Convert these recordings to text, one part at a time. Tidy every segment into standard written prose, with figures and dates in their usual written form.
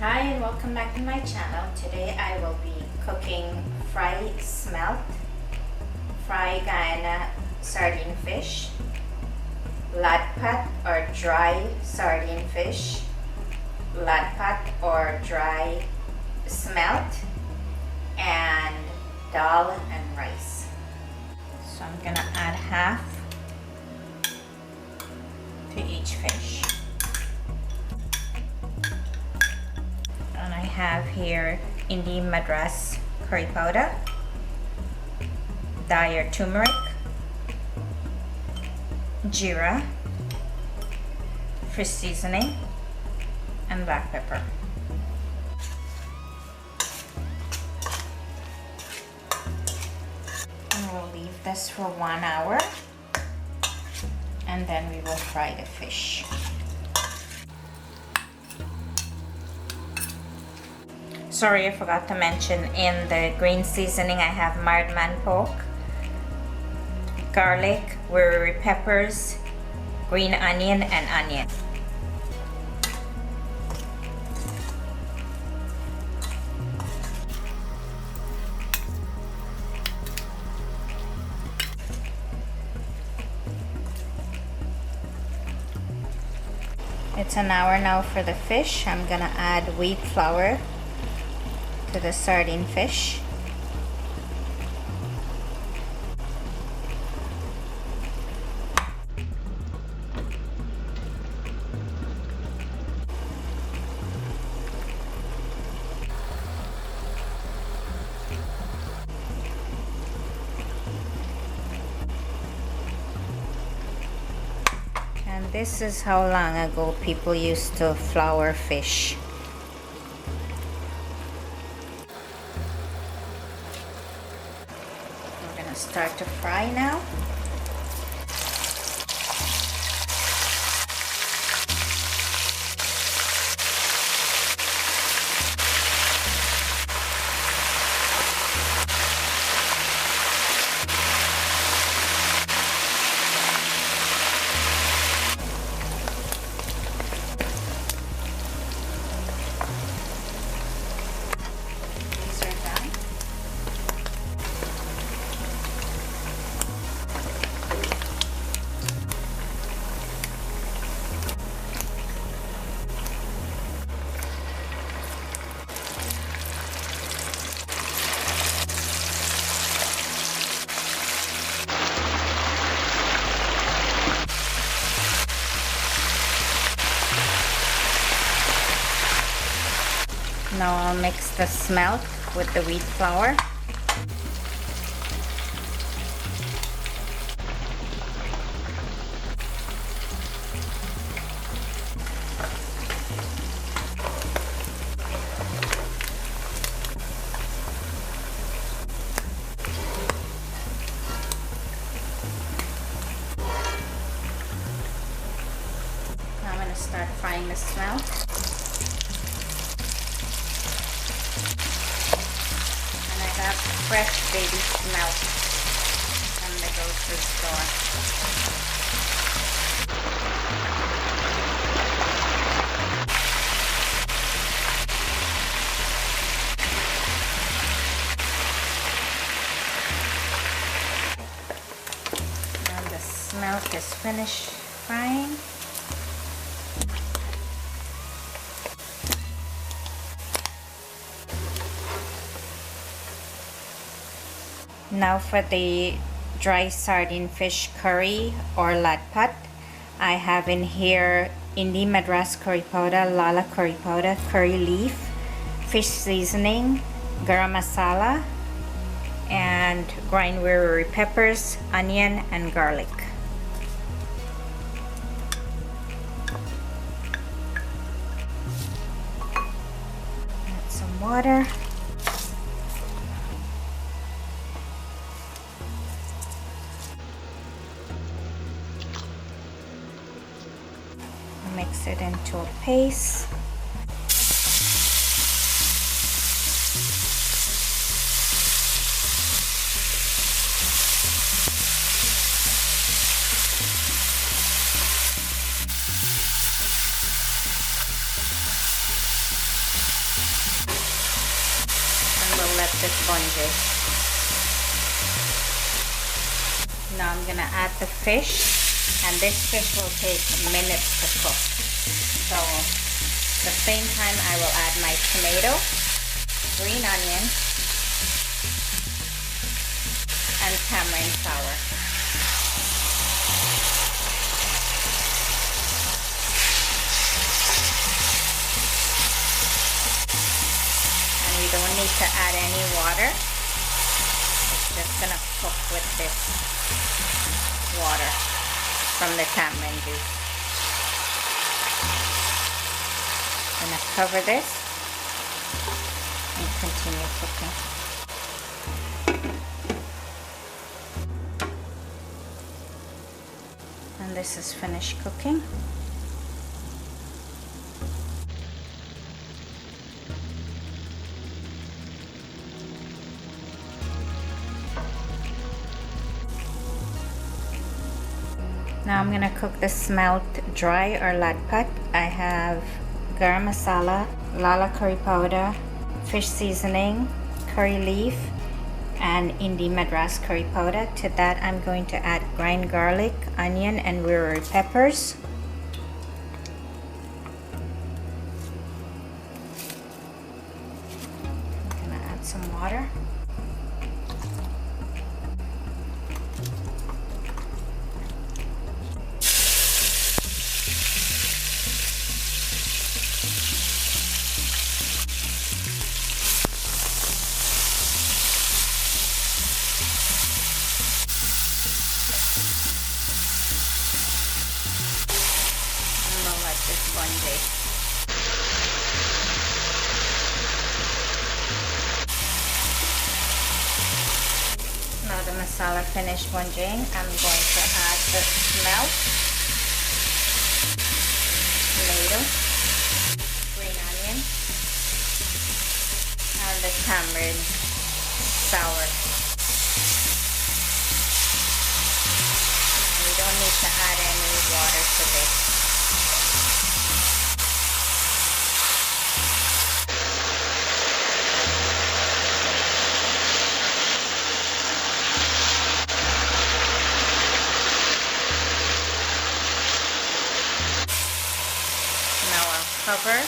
Hi and welcome back to my channel. Today I will be cooking fried smelt, fried Guyana sardine fish, latpat or dry sardine fish, latpat or dry smelt, and dal and rice. So I'm gonna add half to each fish. And I have here Indian Madras curry powder, dye turmeric, jeera, fish seasoning, and black pepper. And we'll leave this for 1 hour and then we will fry the fish. Sorry, I forgot to mention in the green seasoning I have marmad pork, garlic, curry peppers, green onion, and onion. It's an hour now for the fish. I'm gonna add wheat flour to the sardine fish. And this is how long ago people used to flour fish. Start to fry now. Now I'll mix the smelt with the wheat flour. Now I'm going to start frying the smelt. Fresh baby smelt from the grocery store. Now the smelt is finished frying. Now for the dry sardine fish curry or latpat, I have in here Indian Madras curry powder, lala curry powder, curry leaf, fish seasoning, garam masala, and ground curry peppers, onion, and garlic. Add some water. Mix it into a paste. let this bunjal. Now I'm gonna add the fish, and this fish will take minutes to cook. So at the same time I will add my tomato, green onion, and tamarind sour. And we don't need to add any water. It's just gonna cook with this water from the tamarind juice. Gonna cover this and continue cooking. And this is finished cooking. Now I'm gonna cook the smelt dry or latpat. I have garam masala, lala curry powder, fish seasoning, curry leaf, and Indi Madras curry powder. To that I'm going to add ground garlic, onion, and wirri peppers. I'm gonna add some water. This bunjal. Now the masala finished bunjaling, I'm going to add the smelt, tomato, green onion, and the tamarind sour. And we don't need to add any water to this. Cover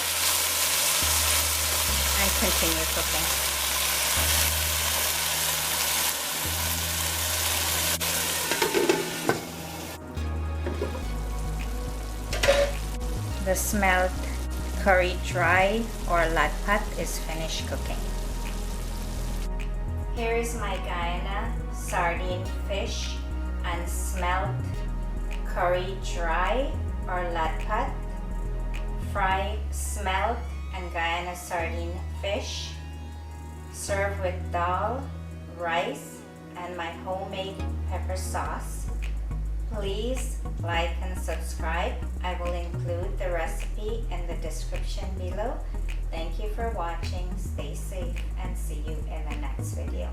and continue cooking. The smelt curry dry or latpat is finished cooking. Here is my Guyana sardine fish and smelt curry dry or latpat, fried smelt and Guyana sardine fish, served with dal, rice, and my homemade pepper sauce. Please like and subscribe. I will include the recipe in the description below. Thank you for watching. Stay safe and see you in the next video.